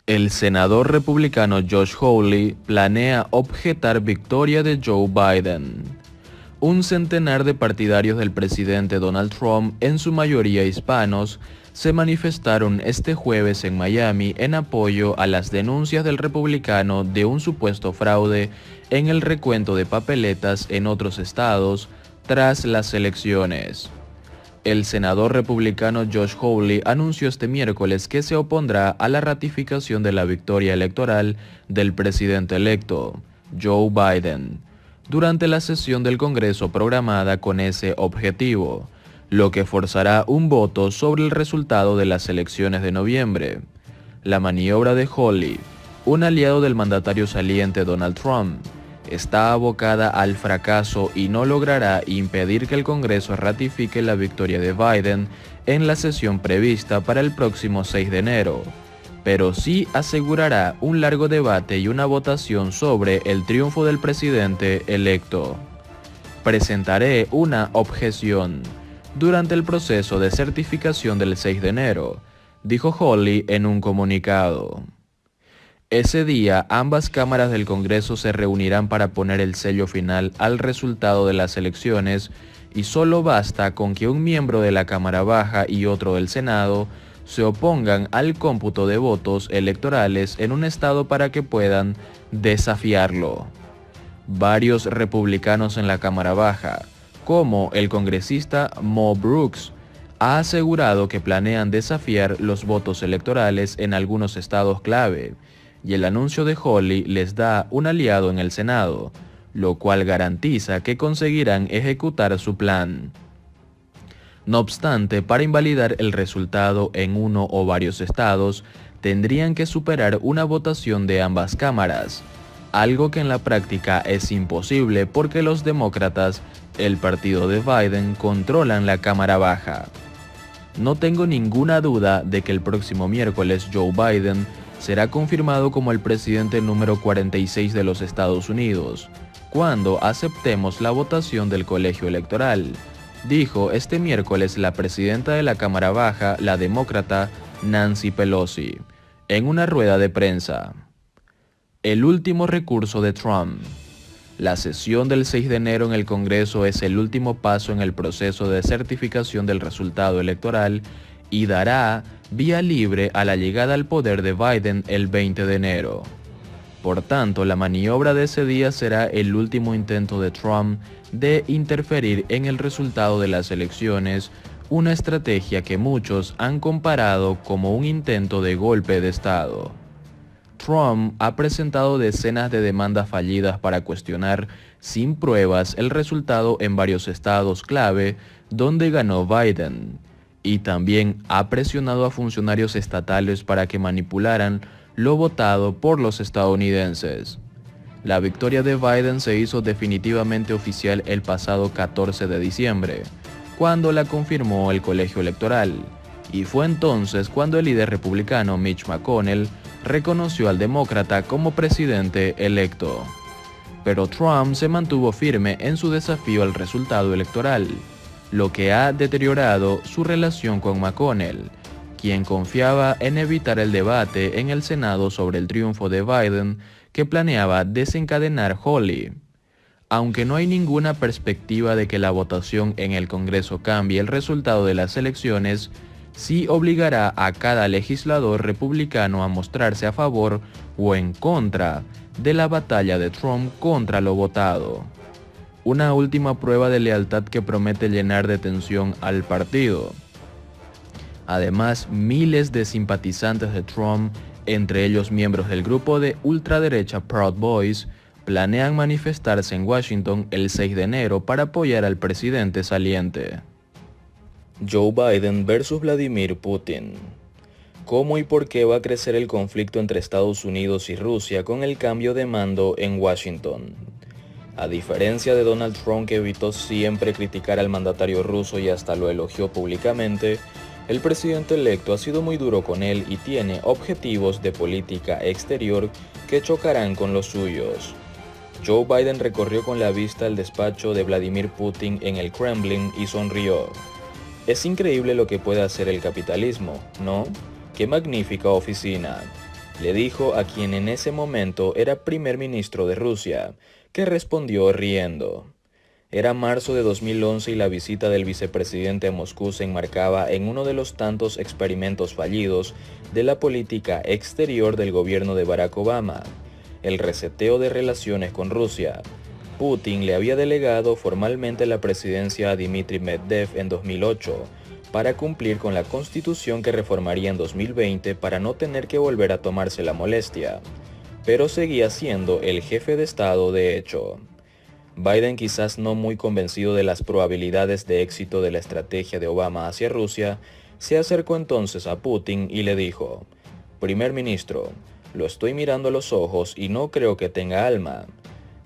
El senador republicano Josh Hawley planea objetar victoria de Joe Biden. Un centenar de partidarios del presidente Donald Trump, en su mayoría hispanos, se manifestaron este jueves en Miami en apoyo a las denuncias del republicano de un supuesto fraude en el recuento de papeletas en otros estados tras las elecciones. El senador republicano Josh Hawley anunció este miércoles que se opondrá a la ratificación de la victoria electoral del presidente electo, Joe Biden, durante la sesión del Congreso programada con ese objetivo, lo que forzará un voto sobre el resultado de las elecciones de noviembre. La maniobra de Hawley, un aliado del mandatario saliente Donald Trump, está abocada al fracaso y no logrará impedir que el Congreso ratifique la victoria de Biden en la sesión prevista para el próximo 6 de enero, pero sí asegurará un largo debate y una votación sobre el triunfo del presidente electo. Presentaré una objeción durante el proceso de certificación del 6 de enero, dijo Hawley en un comunicado. Ese día, ambas cámaras del Congreso se reunirán para poner el sello final al resultado de las elecciones y solo basta con que un miembro de la Cámara Baja y otro del Senado se opongan al cómputo de votos electorales en un estado para que puedan desafiarlo. Varios republicanos en la Cámara Baja, como el congresista Mo Brooks, ha asegurado que planean desafiar los votos electorales en algunos estados clave, y el anuncio de Hawley les da un aliado en el Senado, lo cual garantiza que conseguirán ejecutar su plan. No obstante, para invalidar el resultado en uno o varios estados, tendrían que superar una votación de ambas cámaras, algo que en la práctica es imposible porque los demócratas, el partido de Biden, controlan la Cámara Baja. No tengo ninguna duda de que el próximo miércoles Joe Biden será confirmado como el presidente número 46 de los Estados Unidos, cuando aceptemos la votación del colegio electoral, dijo este miércoles la presidenta de la Cámara Baja, la demócrata Nancy Pelosi, en una rueda de prensa. El último recurso de Trump. La sesión del 6 de enero en el Congreso es el último paso en el proceso de certificación del resultado electoral y dará vía libre a la llegada al poder de Biden el 20 de enero. Por tanto, la maniobra de ese día será el último intento de Trump de interferir en el resultado de las elecciones, una estrategia que muchos han comparado como un intento de golpe de Estado. Trump ha presentado decenas de demandas fallidas para cuestionar sin pruebas el resultado en varios estados clave donde ganó Biden, y también ha presionado a funcionarios estatales para que manipularan lo votado por los estadounidenses. La victoria de Biden se hizo definitivamente oficial el pasado 14 de diciembre, cuando la confirmó el colegio electoral, y fue entonces cuando el líder republicano Mitch McConnell reconoció al demócrata como presidente electo. Pero Trump se mantuvo firme en su desafío al resultado electoral, lo que ha deteriorado su relación con McConnell, quien confiaba en evitar el debate en el Senado sobre el triunfo de Biden que planeaba desencadenar Hawley. Aunque no hay ninguna perspectiva de que la votación en el Congreso cambie el resultado de las elecciones, sí obligará a cada legislador republicano a mostrarse a favor o en contra de la batalla de Trump contra lo votado. Una última prueba de lealtad que promete llenar de tensión al partido. Además, miles de simpatizantes de Trump, entre ellos miembros del grupo de ultraderecha Proud Boys, planean manifestarse en Washington el 6 de enero para apoyar al presidente saliente. Joe Biden versus Vladimir Putin. ¿Cómo y por qué va a crecer el conflicto entre Estados Unidos y Rusia con el cambio de mando en Washington? A diferencia de Donald Trump, que evitó siempre criticar al mandatario ruso y hasta lo elogió públicamente, el presidente electo ha sido muy duro con él y tiene objetivos de política exterior que chocarán con los suyos. Joe Biden recorrió con la vista el despacho de Vladimir Putin en el Kremlin y sonrió. Es increíble lo que puede hacer el capitalismo, ¿no? ¡Qué magnífica oficina! le dijo a quien en ese momento era primer ministro de Rusia, que respondió riendo. Era marzo de 2011 y la visita del vicepresidente a Moscú se enmarcaba en uno de los tantos experimentos fallidos de la política exterior del gobierno de Barack Obama, el reseteo de relaciones con Rusia. Putin le había delegado formalmente la presidencia a Dmitry Medvedev en 2008, para cumplir con la constitución que reformaría en 2020 para no tener que volver a tomarse la molestia, pero seguía siendo el jefe de Estado de hecho. Biden, quizás no muy convencido de las probabilidades de éxito de la estrategia de Obama hacia Rusia, se acercó entonces a Putin y le dijo: «Primer ministro, lo estoy mirando a los ojos y no creo que tenga alma».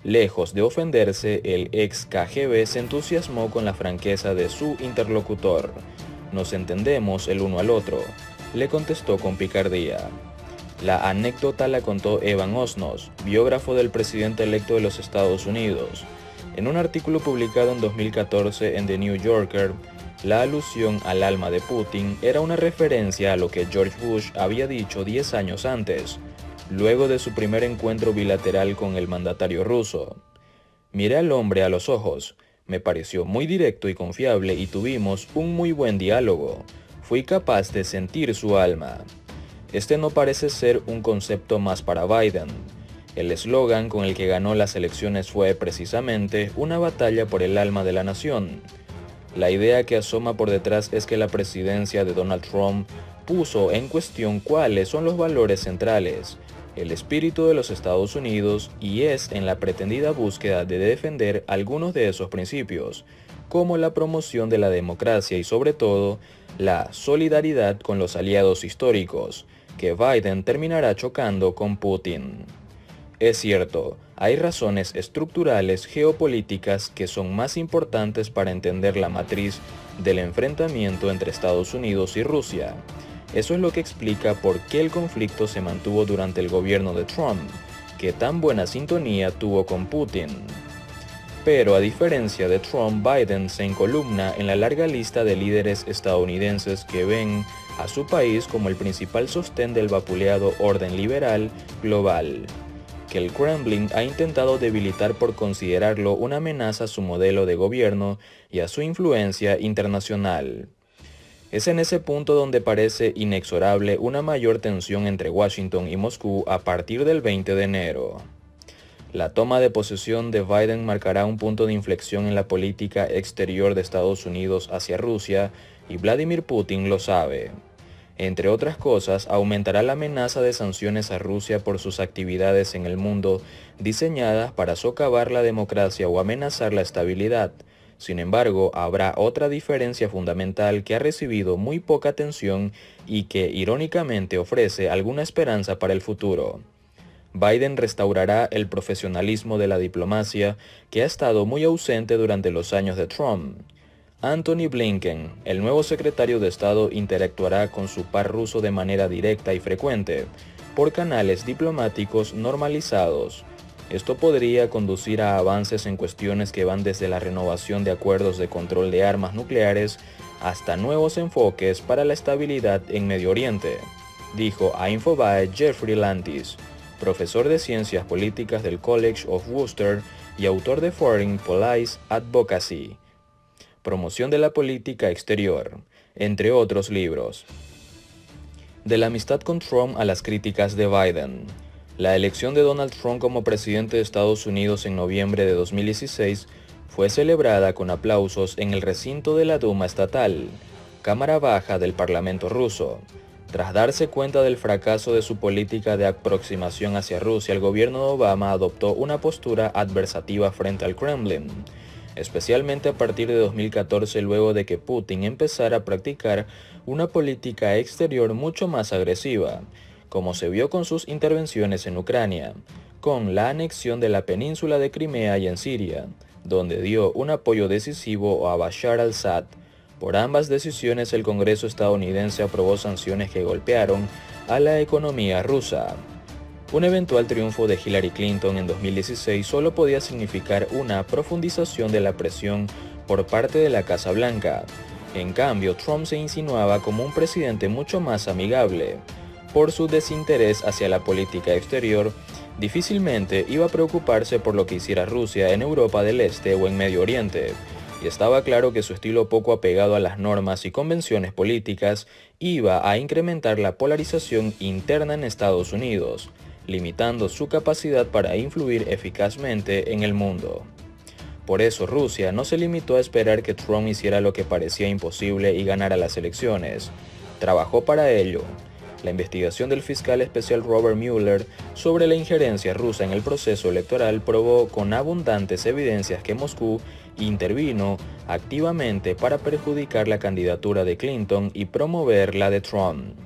Lejos de ofenderse, el ex KGB se entusiasmó con la franqueza de su interlocutor. «Nos entendemos el uno al otro», le contestó con picardía. La anécdota la contó Evan Osnos, biógrafo del presidente electo de los Estados Unidos. En un artículo publicado en 2014 en The New Yorker, la alusión al alma de Putin era una referencia a lo que George Bush había dicho 10 años antes, luego de su primer encuentro bilateral con el mandatario ruso. «Miré al hombre a los ojos. Me pareció muy directo y confiable y tuvimos un muy buen diálogo. Fui capaz de sentir su alma». Este no parece ser un concepto más para Biden. El eslogan con el que ganó las elecciones fue precisamente una batalla por el alma de la nación. La idea que asoma por detrás es que la presidencia de Donald Trump puso en cuestión cuáles son los valores centrales, el espíritu de los Estados Unidos, y es en la pretendida búsqueda de defender algunos de esos principios, como la promoción de la democracia y sobre todo la solidaridad con los aliados históricos, que Biden terminará chocando con Putin. Es cierto, hay razones estructurales geopolíticas que son más importantes para entender la matriz del enfrentamiento entre Estados Unidos y Rusia. Eso es lo que explica por qué el conflicto se mantuvo durante el gobierno de Trump, que tan buena sintonía tuvo con Putin. Pero a diferencia de Trump, Biden se encolumna en la larga lista de líderes estadounidenses que ven a su país como el principal sostén del vapuleado orden liberal global, que el Kremlin ha intentado debilitar por considerarlo una amenaza a su modelo de gobierno y a su influencia internacional. Es en ese punto donde parece inexorable una mayor tensión entre Washington y Moscú a partir del 20 de enero. La toma de posesión de Biden marcará un punto de inflexión en la política exterior de Estados Unidos hacia Rusia, y Vladimir Putin lo sabe. Entre otras cosas, aumentará la amenaza de sanciones a Rusia por sus actividades en el mundo diseñadas para socavar la democracia o amenazar la estabilidad. Sin embargo, habrá otra diferencia fundamental que ha recibido muy poca atención y que, irónicamente, ofrece alguna esperanza para el futuro. Biden restaurará el profesionalismo de la diplomacia que ha estado muy ausente durante los años de Trump. Anthony Blinken, el nuevo secretario de Estado, interactuará con su par ruso de manera directa y frecuente, por canales diplomáticos normalizados. Esto podría conducir a avances en cuestiones que van desde la renovación de acuerdos de control de armas nucleares hasta nuevos enfoques para la estabilidad en Medio Oriente, dijo a Infobae Jeffrey Lantis, profesor de Ciencias Políticas del College of Worcester y autor de Foreign Policy Advocacy, Promoción de la Política Exterior, entre otros libros. De la amistad con Trump a las críticas de Biden. La elección de Donald Trump como presidente de Estados Unidos en noviembre de 2016 fue celebrada con aplausos en el recinto de la Duma estatal, cámara baja del Parlamento ruso. Tras darse cuenta del fracaso de su política de aproximación hacia Rusia, el gobierno de Obama adoptó una postura adversativa frente al Kremlin, especialmente a partir de 2014, luego de que Putin empezara a practicar una política exterior mucho más agresiva, como se vio con sus intervenciones en Ucrania, con la anexión de la península de Crimea y en Siria, donde dio un apoyo decisivo a Bashar al-Assad. Por ambas decisiones, el Congreso estadounidense aprobó sanciones que golpearon a la economía rusa. Un eventual triunfo de Hillary Clinton en 2016 solo podía significar una profundización de la presión por parte de la Casa Blanca. En cambio, Trump se insinuaba como un presidente mucho más amigable. por su desinterés hacia la política exterior, difícilmente iba a preocuparse por lo que hiciera Rusia en Europa del Este o en Medio Oriente, y estaba claro que su estilo poco apegado a las normas y convenciones políticas iba a incrementar la polarización interna en Estados Unidos, limitando su capacidad para influir eficazmente en el mundo. Por eso Rusia no se limitó a esperar que Trump hiciera lo que parecía imposible y ganara las elecciones. Trabajó para ello. La investigación del fiscal especial Robert Mueller sobre la injerencia rusa en el proceso electoral probó con abundantes evidencias que Moscú intervino activamente para perjudicar la candidatura de Clinton y promover la de Trump.